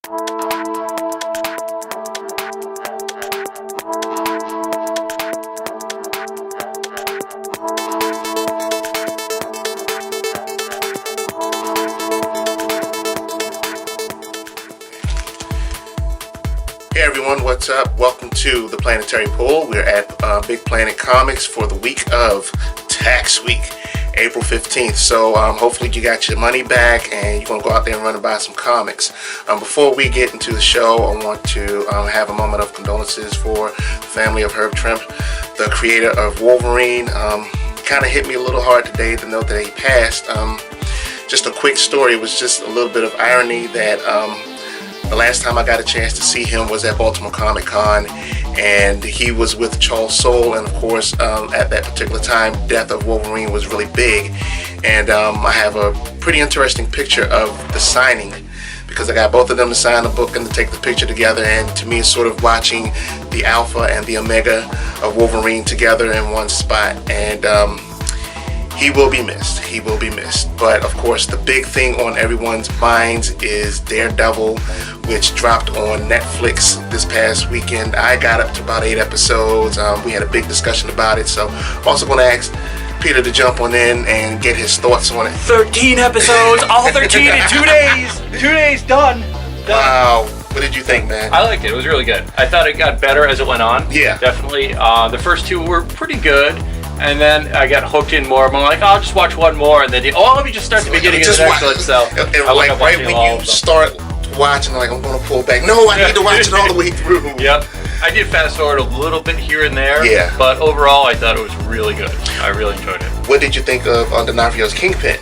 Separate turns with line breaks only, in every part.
Hey everyone, what's up? Welcome to the Planetary poll. We're at Big Planet Comics for the week of Tax Week, April 15th. So hopefully you got your money back and you're going to go out there and run and buy some comics. Before we get into the show, I want to have a moment of condolences for the family of Herb Trimpe, the creator of Wolverine. Kind of hit me a little hard today to know that he passed. Just a quick story. It was just a little bit of irony that the last time I got a chance to see him was at Baltimore Comic Con, and he was with Charles Soule, and of course at that particular time Death of Wolverine was really big, and I have a pretty interesting picture of the signing because I got both of them to sign the book and to take the picture together, and to me it's sort of watching the Alpha and the Omega of Wolverine together in one spot, and he will be missed. He will be missed. But of course, the big thing on everyone's minds is Daredevil, which dropped on Netflix this past weekend. I got up to about 8 episodes. We had a big discussion about it. So I'm also going to ask Peter to jump on in and get his thoughts on it.
13 episodes, all 13 in 2 days. 2 days, done.
Wow. What did you think, man?
I liked it. It was really good. I thought it got better as it went on.
Yeah.
Definitely. The first 2 were pretty good. And then I got hooked in more. I'm like, I'll just watch one more, and then let me just start the beginning of the next one. So
and like right when you start watching, like I'm going to pull back. No, I need to watch it all the way through.
Yep. I did fast forward a little bit here and there.
Yeah.
But overall, I thought it was really good. I really enjoyed it.
What did you think of D'Onofrio's Kingpin?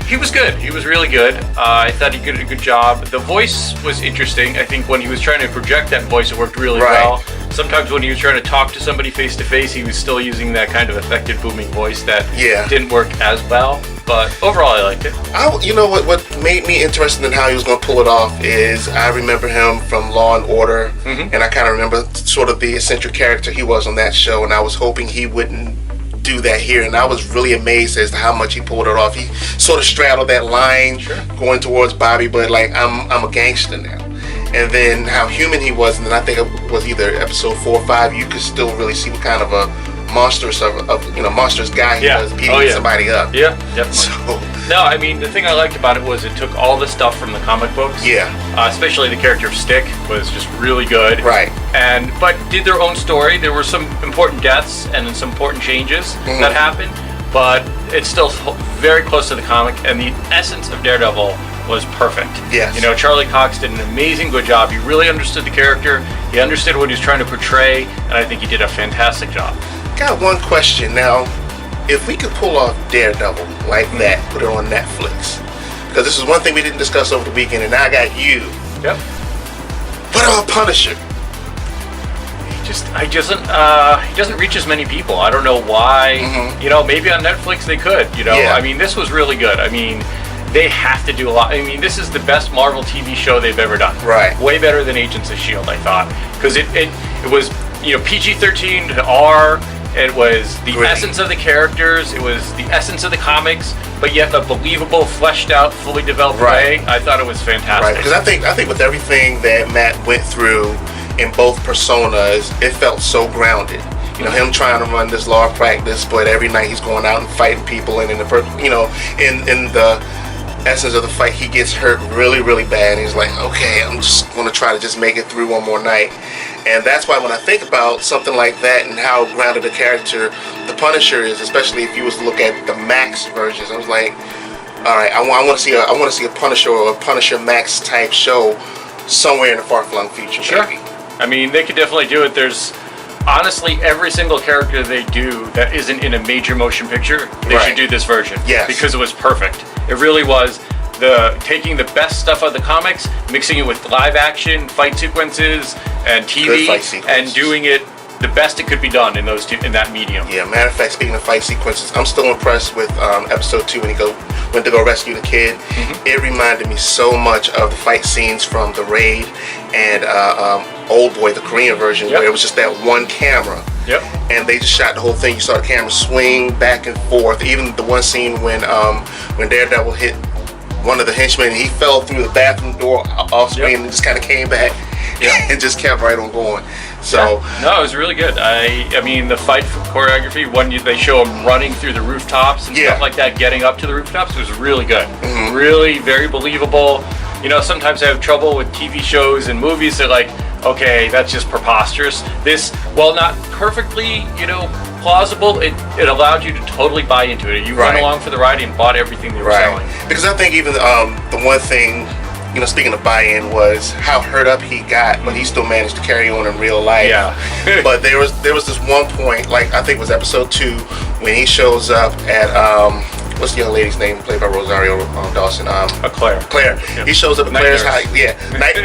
He was good. He was really good. I thought he did a good job. The voice was interesting. I think when he was trying to project that voice, it worked really well. Sometimes when he was trying to talk to somebody face to face, he was still using that kind of affected, booming voice that didn't work as well. But overall, I liked it.
You know what made me interested in how he was going to pull it off is I remember him from Law and Order, and I kind of remember sort of the eccentric character he was on that show, and I was hoping he wouldn't do that here, and I was really amazed as to how much he pulled it off. He sort of straddled that line going towards Bobby, but like I'm a gangster now. And then how human he was, and then I think it was either episode 4 or 5, you could still really see what kind of a monstrous guy he was, beating somebody up.
Yeah, definitely.
So,
no, I mean, the thing I liked about it was it took all the stuff from the comic books.
Yeah.
Especially the character of Stick was just really good.
Right.
But did their own story. There were some important deaths and then some important changes that happened, but it's still very close to the comic, and the essence of Daredevil was perfect.
Yes.
You know, Charlie Cox did an amazing good job. He really understood the character. He understood what he was trying to portray, and I think he did a fantastic job.
Got one question now. If we could pull off Daredevil like that, put it on Netflix, because this is one thing we didn't discuss over the weekend, and now I got you.
Yep.
What about Punisher?
He doesn't reach as many people. I don't know why. You know, maybe on Netflix they could. You know, I mean, this was really good. I mean, they have to do a lot. I mean, this is the best Marvel TV show they've ever done.
Right.
Way better than Agents of S.H.I.E.L.D., I thought, because it was, you know, PG-13 to R. It was the essence of the characters. It was the essence of the comics, but yet a believable, fleshed out, fully developed way. I thought it was fantastic.
Right, because I think with everything that Matt went through in both personas, it felt so grounded. You know, him trying to run this law practice, but every night he's going out and fighting people, and in the essence of the fight, he gets hurt really, really bad, and he's like, okay, I'm just going to try to just make it through one more night. And that's why when I think about something like that and how grounded the character the Punisher is, especially if you was to look at the Max versions, I was like, all right, I want to see a Punisher or a Punisher Max type show somewhere in the far-flung future.
Sure.
Maybe.
I mean, they could definitely do it. There's honestly every single character they do that isn't in a major motion picture, they should do this version.
Yes.
Because it was perfect. It really was. Taking the best stuff of the comics, mixing it with live action fight sequences and TV, and doing it the best it could be done in in that medium.
Yeah, matter of fact, speaking of fight sequences, I'm still impressed with episode 2 when he went to go rescue the kid. It reminded me so much of the fight scenes from The Raid and Old Boy, the Korean version, where it was just that one camera. And they just shot the whole thing. You saw the camera swing back and forth. Even the one scene when Daredevil hit one of the henchmen, and he fell through the bathroom door off screen and just kind of came back and just kept right on going. So
no, it was really good. I mean, the fight choreography, when they show him running through the rooftops and stuff like that, getting up to the rooftops, was really good. Really very believable. You know, sometimes I have trouble with TV shows and movies that, like, okay, that's just preposterous. This, while not perfectly, you know, plausible, it allowed you to totally buy into it. You went along for the ride and bought everything they were selling.
Because I think even the one thing, you know, speaking of buy-in, was how hurt up he got, but he still managed to carry on in real life.
Yeah.
But there was this one point, like I think it was episode 2, when he shows up at what's the young lady's name played by Rosario Dawson?
Claire.
Claire.
Yep.
He shows up at Claire's house. Yeah, night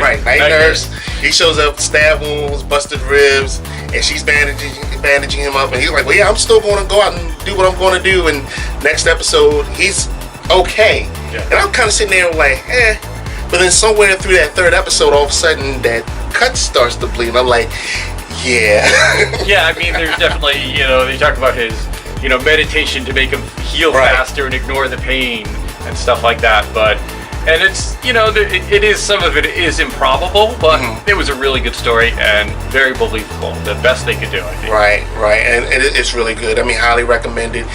nurse. He shows up, stab wounds, busted ribs, and she's bandaging him up, and he's like, well, yeah, I'm still going to go out and do what I'm going to do. And next episode, he's okay. Yeah. And I'm kind of sitting there like, But then somewhere through that 3rd episode, all of a sudden that cut starts to bleed, and I'm like, yeah.
Yeah, I mean, there's definitely, you know, they talk about his, you know, meditation to make him heal faster and ignore the pain and stuff like that. But, and it's, you know, it is, some of it is improbable, but it was a really good story and very believable. The best they could do, I think.
Right. And it's really good. I mean, highly recommended.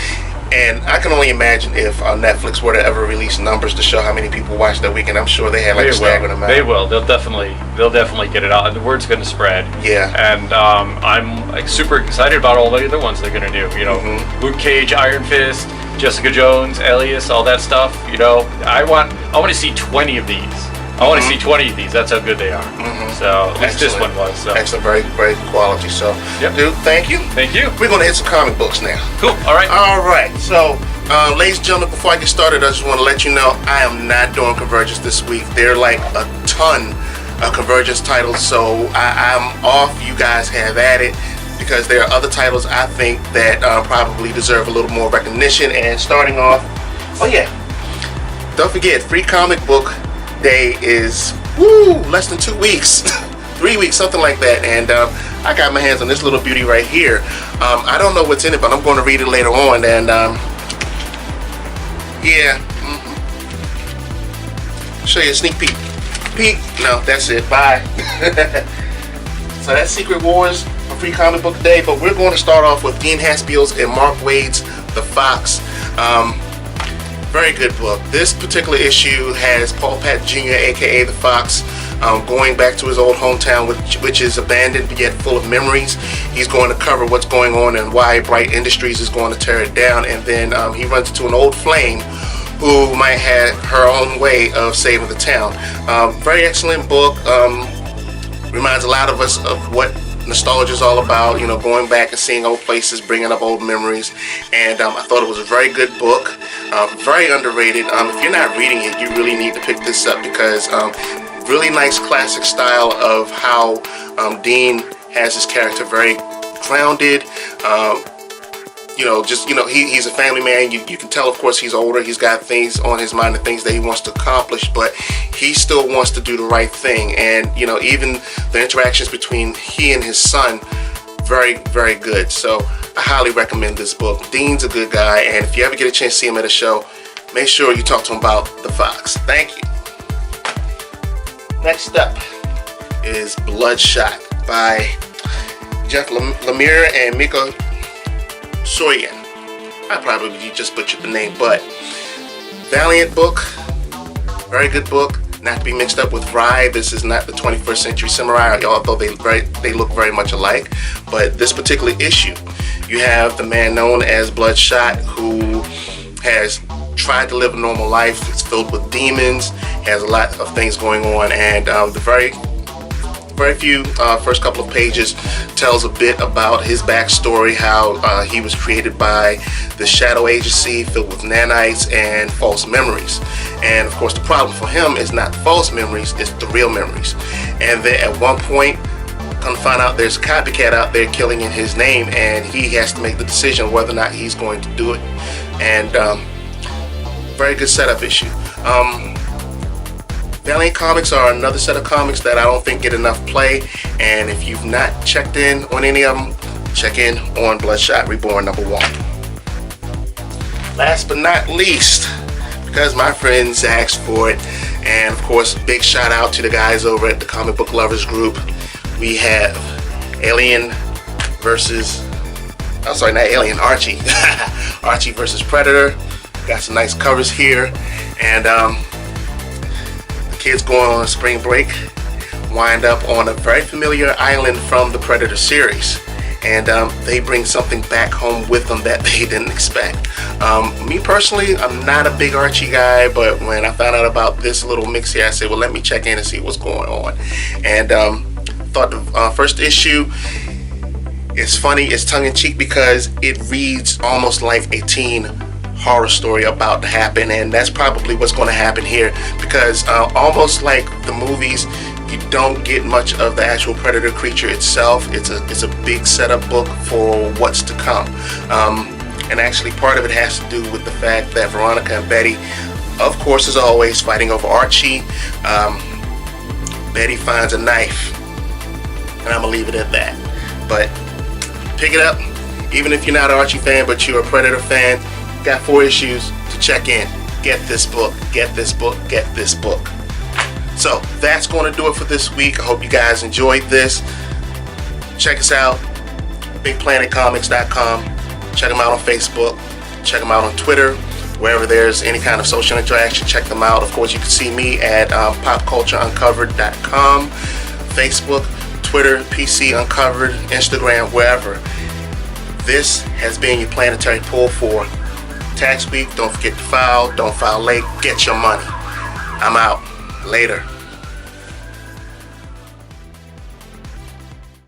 And I can only imagine if Netflix were to ever release numbers to show how many people watched that weekend. I'm sure they had like a staggering amount.
They will. They'll definitely get it out, and the word's going to spread.
Yeah.
And I'm like super excited about all the other ones they're going to do. You know, Luke Cage, Iron Fist, Jessica Jones, Alias, all that stuff. You know, I want to see 20 of these. I want to see 20 of these. That's how good they are. So at least this one was. So.
Excellent, very, very good quality. So, dude, thank you.
Thank you.
We're going to hit some comic books now.
Cool. All right.
So, ladies and gentlemen, before I get started, I just want to let you know I am not doing Convergence this week. There are like a ton of Convergence titles, so I'm off. You guys have at it, because there are other titles I think that probably deserve a little more recognition. And starting off, don't forget, Free Comic Book Day is less than 2 weeks. 3 weeks, something like that. And I got my hands on this little beauty right here. I don't know what's in it, but I'm going to read it later on. And show you a sneak peek. No, that's it. Bye. So that's Secret Wars for Free Comic Book Day. But we're going to start off with Dean Haspiel's and Mark Waid's The Fox. Very good book. This particular issue has Paul Pat Jr., aka The Fox, going back to his old hometown, which is abandoned yet full of memories. He's going to cover what's going on and why Bright Industries is going to tear it down. And then he runs into an old flame who might have her own way of saving the town. Very excellent book. Reminds a lot of us of what nostalgia is all about, you know, going back and seeing old places, bringing up old memories. And I thought it was a very good book, very underrated. If you're not reading it, you really need to pick this up, because really nice classic style of how Dean has his character very grounded. He's a family man. You can tell, of course, he's older. He's got things on his mind and things that he wants to accomplish, but he still wants to do the right thing. And, you know, even the interactions between he and his son, very, very good. So I highly recommend this book. Dean's a good guy, and if you ever get a chance to see him at a show, make sure you talk to him about The Fox. Thank you. Next up is Bloodshot by Jeff Lemire and Miko Soyan. I probably just butchered the name, but valiant book, very good book, not to be mixed up with Rye. This is not the 21st Century Samurai, although they look very much alike. But this particular issue, you have the man known as Bloodshot, who has tried to live a normal life. It's filled with demons, has a lot of things going on, and the very few first couple of pages tells a bit about his backstory, how he was created by the shadow agency filled with nanites and false memories. And of course the problem for him is not false memories, it's the real memories. And then at one point, come to find out there's a copycat out there killing in his name, and he has to make the decision whether or not he's going to do it. And very good setup issue. Valiant Comics are another set of comics that I don't think get enough play, and if you've not checked in on any of them, check in on Bloodshot Reborn #1. Last but not least, because my friends asked for it. And of course, big shout out to the guys over at the Comic Book Lovers Group. We have Alien versus, I'm sorry, not Alien, Archie. Archie versus Predator. Got some nice covers here. And the kids going on a spring break wind up on a very familiar island from the Predator series. And they bring something back home with them that they didn't expect. Me personally, I'm not a big Archie guy, but when I found out about this little mix here, I said, well, let me check in and see what's going on. And thought the first issue is funny, it's tongue-in-cheek because it reads almost like a teen horror story about to happen, and that's probably what's going to happen here, because almost like the movies, you don't get much of the actual predator creature itself. It's a big setup book for what's to come, and actually part of it has to do with the fact that Veronica and Betty, of course, as always, fighting over Archie. Betty finds a knife, and I'm gonna leave it at that. But pick it up, even if you're not an Archie fan but you're a Predator fan. Got 4 issues to check in. Get this book, get this book, get this book. So that's going to do it for this week. I hope you guys enjoyed this. Check us out, bigplanetcomics.com. Check them out on Facebook. Check them out on Twitter. Wherever there's any kind of social interaction, check them out. Of course, you can see me at popcultureuncovered.com, Facebook, Twitter, PC Uncovered, Instagram, wherever. This has been your Planetary Pull for tax week. Don't forget to file. Don't file late. Get your money. I'm out. Later.